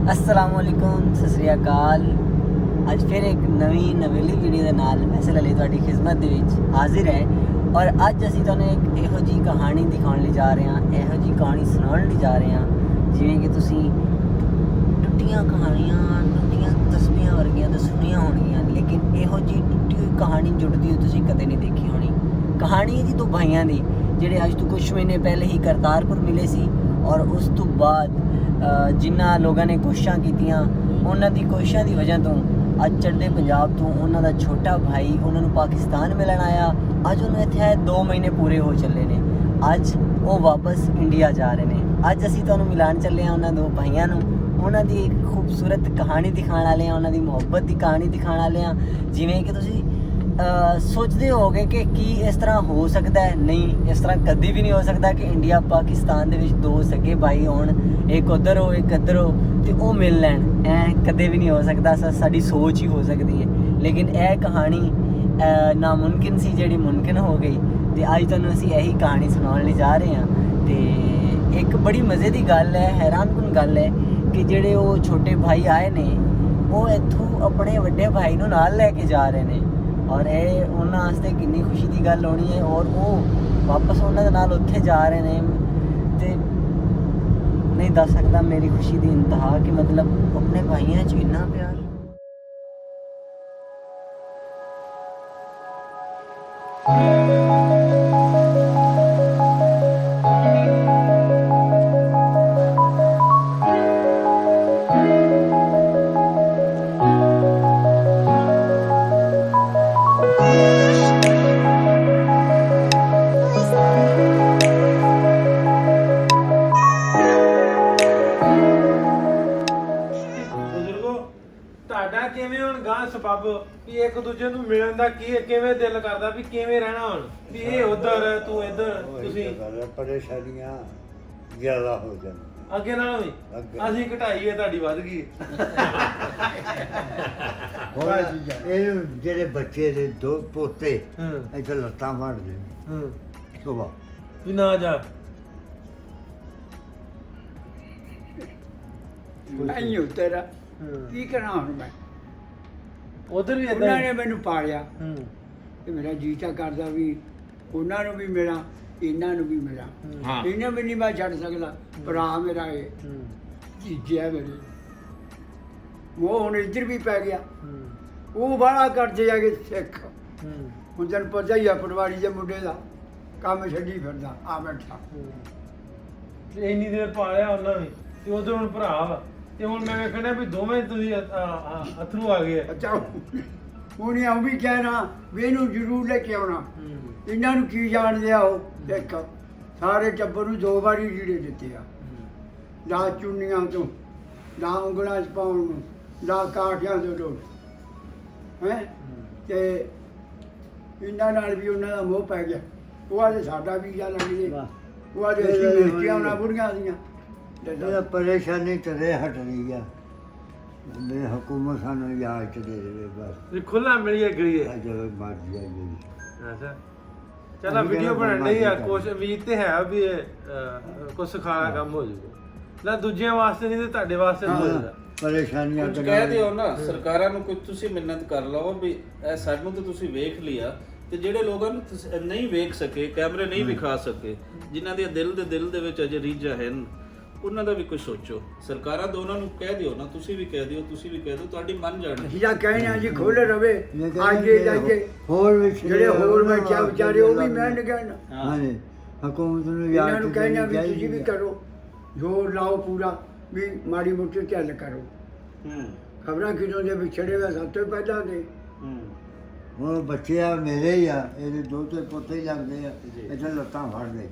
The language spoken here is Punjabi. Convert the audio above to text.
अस्सलामुअलैकुम सत श्री अकाल। ਅੱਜ ਫਿਰ ਇੱਕ ਨਵੀਲੀ ਵੀਡੀਓ ਦੇ ਨਾਲ ਫੈਸਲ ਅਲੀ ਤੁਹਾਡੀ ਖਿਦਮਤ ਦੇ ਵਿੱਚ ਹਾਜ਼ਰ ਹੈ ਔਰ ਅੱਜ ਅਸੀਂ ਤੁਹਾਨੂੰ ਇੱਕ ਇਹੋ ਜੀ ਕਹਾਣੀ ਦਿਖਾਉਣ ਲਈ ਜਾ ਰਹੇ ਹਾਂ, ਇਹੋ ਜੀ ਕਹਾਣੀ ਸੁਣਾਉਣ ਲਈ ਜਾ ਰਹੇ ਹਾਂ ਜਿਵੇਂ ਕਿ ਤੁਸੀਂ ਟੁੱਟੀਆਂ ਕਹਾਣੀਆਂ, ਟੁੱਟੀਆਂ ਤਸਵੀਰਾਂ ਵਰਗੀਆਂ ਤਾਂ ਸੁਣੀਆਂ ਹੋਣਗੀਆਂ, ਲੇਕਿਨ ਇਹੋ ਜੀ ਟੁੱਟੀ ਹੋਈ ਕਹਾਣੀ ਜੁੜਦੀ ਹੋਈ ਤੁਸੀਂ ਕਦੇ ਨਹੀਂ ਦੇਖੀ ਹੋਣੀ। ਕਹਾਣੀ ਹੈ ਜੀ ਦੋ ਭਾਈਆਂ ਦੀ ਜਿਹੜੇ ਅੱਜ ਤੋਂ ਕੁਛ ਮਹੀਨੇ ਪਹਿਲੇ ਹੀ ਕਰਤਾਰਪੁਰ ਮਿਲੇ ਸੀ ਔਰ ਉਸ ਤੋਂ ਬਾਅਦ ਜਿਨ੍ਹਾਂ ਲੋਕਾਂ ਨੇ ਕੋਸ਼ਿਸ਼ਾਂ ਕੀਤੀਆਂ, ਉਹਨਾਂ ਦੀ ਕੋਸ਼ਿਸ਼ਾਂ ਦੀ ਵਜ੍ਹਾ ਤੋਂ ਅੱਜ ਚੜ੍ਹਦੇ ਪੰਜਾਬ ਤੋਂ ਉਹਨਾਂ ਦਾ ਛੋਟਾ ਭਾਈ ਉਹਨਾਂ ਨੂੰ ਪਾਕਿਸਤਾਨ ਮਿਲਣ ਆਇਆ। ਅੱਜ ਉਹਨੂੰ ਇੱਥੇ ਆਏ 2 ਮਹੀਨੇ ਪੂਰੇ ਹੋ ਚੱਲੇ ਨੇ। ਅੱਜ ਉਹ ਵਾਪਸ ਇੰਡੀਆ ਜਾ ਰਹੇ ਨੇ। ਅੱਜ ਅਸੀਂ ਤੁਹਾਨੂੰ ਮਿਲਾਉਣ ਚੱਲੇ ਹਾਂ ਉਹਨਾਂ ਦੋ ਭਾਈਆਂ ਨੂੰ, ਉਹਨਾਂ ਦੀ ਇੱਕ ਖੂਬਸੂਰਤ ਕਹਾਣੀ ਦਿਖਾਉਣ ਵਾਲੇ ਹਾਂ, ਉਹਨਾਂ ਦੀ ਮੁਹੱਬਤ ਦੀ ਕਹਾਣੀ ਦਿਖਾਉਣ ਵਾਲੇ ਹਾਂ। ਜਿਵੇਂ ਕਿ ਤੁਸੀਂ ਸੋਚਦੇ ਹੋਗੇ ਕਿ ਕੀ ਇਸ ਤਰ੍ਹਾਂ ਹੋ ਸਕਦਾ ਹੈ? ਨਹੀਂ, ਇਸ ਤਰ੍ਹਾਂ ਕਦੀ ਵੀ ਨਹੀਂ ਹੋ ਸਕਦਾ ਕਿ ਇੰਡੀਆ ਪਾਕਿਸਤਾਨ ਦੇ ਵਿੱਚ ਦੋ ਸਕੇ ਭਾਈ ਹੋਣ, ਇੱਕ ਉੱਧਰ ਹੋ ਇੱਕ ਇੱਧਰ ਹੋ ਤੇ ਉਹ ਮਿਲ ਲੈਣ। ਕਦੇ ਵੀ ਨਹੀਂ ਹੋ ਸਕਦਾ, ਸਾਡੀ ਸੋਚ ਹੀ ਹੋ ਸਕਦੀ ਹੈ। ਲੇਕਿਨ ਇਹ ਕਹਾਣੀ ਨਾਮੁਮਕਿਨ ਸੀ ਜਿਹੜੀ ਮੁਮਕਿਨ ਹੋ ਗਈ। ਤੇ ਅੱਜ ਤੁਹਾਨੂੰ ਅਸੀਂ ਇਹੀ ਕਹਾਣੀ ਸੁਣਾਉਣ ਲਈ ਜਾ ਰਹੇ ਹਾਂ। ਤੇ ਇੱਕ ਬੜੀ ਮਜ਼ੇ ਦੀ ਗੱਲ ਹੈ, ਹੈਰਾਨਕੁਨ ਗੱਲ ਹੈ ਕਿ ਜਿਹੜੇ ਉਹ ਛੋਟੇ ਭਾਈ ਆਏ ਨੇ ਉਹ ਇੱਥੋਂ ਆਪਣੇ ਵੱਡੇ ਭਾਈ ਨੂੰ ਨਾਲ ਲੈ ਕੇ ਜਾ ਰਹੇ ਨੇ ਔਰ ਇਹ ਉਹਨਾਂ ਵਾਸਤੇ ਕਿੰਨੀ ਖੁਸ਼ੀ ਦੀ ਗੱਲ ਹੋਣੀ ਹੈ। ਔਰ ਉਹ ਵਾਪਸ ਉਹਨਾਂ ਦੇ ਨਾਲ ਉੱਥੇ ਜਾ ਰਹੇ ਨੇ ਤੇ ਨਹੀਂ ਦੱਸ ਸਕਦਾ ਮੇਰੀ ਖੁਸ਼ੀ ਦੀ ਇੰਤਹਾ ਕਿ ਮਤਲਬ ਆਪਣੇ ਭਾਈਆਂ 'ਚ ਇੰਨਾ ਪਿਆਰ। ਤੁਹਾਡਾ ਕਿਵੇਂ ਹੁਣ ਗਾਂ ਸਬੱਬ ਵੀ ਇੱਕ ਦੂਜੇ ਨੂੰ ਮਿਲਣ ਦਾ ਕਿਵੇਂ ਦਿਲ ਕਰਦਾ ਵੀ ਕਿਵੇਂ ਰਹਿਣਾ ਹੁਣ ਵੀ ਇਹ ਉਧਰ ਤੂੰ ਇੱਧਰ, ਤੁਸੀਂ ਪਰੇਸ਼ਾਨੀਆਂ ਜ਼ਿਆਦਾ ਹੋ ਜਾਂਦੀਆਂ ਅੱਗੇ ਨਾਲੋਂ ਵੀ ਅਸੀਂ ਘਟਾਈ ਹੈ ਤੁਹਾਡੀ ਵੱਧ ਗਈ। ਇਹ ਜਿਹੜੇ ਬੱਚੇ ਦੇ ਦੋ ਪੋਤੇ ਇੱਥੇ ਲੱਤਾਂ ਫੜਦੇ ਸੁਬਾ ਵੀ ਨਾ ਜਾ ਨਹੀਂ ਉਤਰਾ ਕੀ ਕਰਾਂ ਹੁਣ ਮੈਂ। ਉਧਰ ਵੀ ਉਹਨਾਂ ਨੇ ਮੈਨੂੰ ਪਾਲਿਆ ਤੇ ਮੇਰਾ ਜੀ ਤਾਂ ਕਰਦਾ ਵੀ ਉਹਨਾਂ ਨੂੰ ਵੀ ਮਿਲਾਂ, ਇਹਨਾਂ ਨੂੰ ਵੀ ਮਿਲਾਂ। ਇਹਨਾਂ ਵੀ ਨਹੀਂ ਮੈਂ ਛੱਡ ਸਕਦਾ, ਭਰਾ ਮੇਰਾ ਇਹ ਜੀਜਿਆ ਮੇਰੇ। ਉਹ ਹੁਣ ਇੱਧਰ ਵੀ ਪੈ ਗਿਆ। ਉਹ ਬਾਹਲਾ ਕਰਦੇ ਆ ਕਿ ਸਿੱਖ ਹੁਣ ਤੈਨੂੰ ਪਤਾ ਹੀ ਆ ਪਟਵਾਰੀ ਦੇ ਮੁੰਡੇ ਦਾ ਕੰਮ ਛੱਡੀ ਫਿਰਦਾ ਆ ਬੈਠਾ। ਇੰਨੀ ਦੇਰ ਪਾਲਿਆ ਉਹਨਾਂ ਵੀ ਤੇ ਉਧਰ ਹੁਣ ਭਰਾ ਵਾ ਤੇ ਹੁਣ ਮੈਂ ਵੇਖਣਾ ਵੀ ਦੋਵੇਂ ਤੁਸੀਂ ਅਥਰੂ ਆ ਗਏ। ਅੱਛਾ ਉਹਨੇ ਉਹ ਵੀ ਕਹਿਣਾ ਵੀ ਇਹਨੂੰ ਜ਼ਰੂਰ ਲੈ ਕੇ ਆਉਣਾ। ਇਹਨਾਂ ਨੂੰ ਕੀ ਜਾਣਦੇ ਆ? ਉਹ ਦੇਖ ਸਾਰੇ ਟੱਬਰ ਨੂੰ 2 ਵਾਰੀ ਲੀੜੇ ਦਿੱਤੇ ਆ, ਨਾ ਚੁੰਨੀਆਂ ਤੋਂ, ਨਾ ਉਂਗਲਾਂ 'ਚ ਪਾਉਣ ਨੂੰ, ਨਾ ਕਾਠਿਆਂ ਤੋਂ ਡੋਰ ਹੈ। ਤੇ ਇਹਨਾਂ ਨਾਲ ਵੀ ਉਹਨਾਂ ਦਾ ਮੋਹ ਪੈ ਗਿਆ। ਉਹ ਆਦੇ ਸਾਡਾ ਵੀਜ਼ਾ ਲੱਗ ਜੇ, ਉਹ ਆਦੇ ਅਸੀਂ ਮਿਲ ਕੇ ਆਉਣਾ ਬੁੜੀਆਂ ਦੀਆਂ। ਇਹ ਪਰੇਸ਼ਾਨੀ ਤੇਰੇ ਹਟ ਰਹੀ ਆ। ਮੇਰੇ ਹਕੂਮਤ ਸਾਨੂੰ ਯਾਦ ਚ ਦੇ ਦੇਵੇ ਬਸ। ਇਹ ਖੁੱਲਾ ਮਿਲੀਏ ਗਰੀਏ ਜਦੋਂ ਮਰਜ਼ੀ ਆਈ। ਅੱਛਾ ਚਲਾ ਵੀਡੀਓ ਬਣਾਉਣ ਲਈ ਆ ਕੋਸ਼ਿਸ਼ ਵੀ ਤੇ ਹੈ ਵੀ ਕੁਛ ਸਿਖਾਣਾ ਕੰਮ ਹੋ ਜਾਊਗਾ ਨਾ ਦੂਜਿਆਂ ਵਾਸਤੇ ਨਹੀਂ ਤੇ ਤੁਹਾਡੇ ਵਾਸਤੇ ਹੋ ਜਾਊਗਾ। ਪਰੇਸ਼ਾਨੀਆਂ ਕੁਝ ਕਹਿ ਦਿਓ ਨਾ ਸਰਕਾਰਾਂ ਨੂੰ, ਕੁਝ ਤੁਸੀਂ ਮਿਹਨਤ ਕਰ ਲਓ ਵੀ ਇਹ ਸਾਨੂੰ ਤਾਂ ਤੁਸੀਂ ਵੇਖ ਲਿਆ ਤੇ ਜਿਹੜੇ ਲੋਕਾਂ ਨੂੰ ਨਹੀਂ ਵੇਖ ਸਕੇ, ਕੈਮਰੇ ਨਹੀਂ ਵਿਖਾ ਸਕੇ, ਜਿਨ੍ਹਾਂ ਦੇ ਦਿਲ ਦੇ ਵਿੱਚ ਅਜੇ ਰੀਝਾਂ ਹਨ, ਉਹਨਾਂ ਦਾ ਵੀ ਕੁਝ ਸੋਚੋ। ਸਰਕਾਰਾਂ ਦੋਨਾਂ ਨੂੰ ਕਹਿ ਦਿਓ ਨਾ, ਤੁਸੀਂ ਵੀ ਕਹਿ ਦਿਓ, ਤੁਸੀਂ ਵੀ ਕਹਿ ਦਿਓ, ਤੁਹਾਡੀ ਮੰਨ ਜਾਣੀ। ਅਸੀਂ ਜਾਂ ਕਹਿੰਦੇ ਆ ਜੀ ਖੋਲੇ ਰਵੇ ਆਈਏ ਜਾਈਏ। ਹੋਰ ਵੀ ਜਿਹੜੇ ਹੋਰ ਬੈਠੇ ਆ ਵਿਚਾਰੇ ਉਹ ਵੀ ਮਿਹਨਤ ਕਰਨ। ਹਾਂਜੀ ਹਕੂਮਤ ਨੂੰ ਯਾਦ ਇਹਨਾਂ ਨੂੰ ਕਹਿੰਦੇ ਆ ਵੀ ਤੁਸੀਂ ਵੀ ਕਰੋ, ਜ਼ੋਰ ਲਾਓ ਪੂਰਾ ਵੀ ਮਾੜੀ ਮੋਟੀ ਚੱਲ ਕਰੋ। ਖਬਰਾਂ ਕਿਦੋਂ ਦੇ ਵਿਛੜੇ ਹੋਏ ਸਭ ਤੋਂ ਪਹਿਲਾਂ ਦੇ। ਹੁਣ ਬੱਚੇ ਆ ਮੇਰੇ ਹੀ ਆ, ਇਹਦੇ 2 ਤੇ ਪੋਤੇ ਹੀ ਲੱਗਦੇ ਆ, ਇੱਥੇ ਲੱਤਾਂ ਫੜ ਲੈ।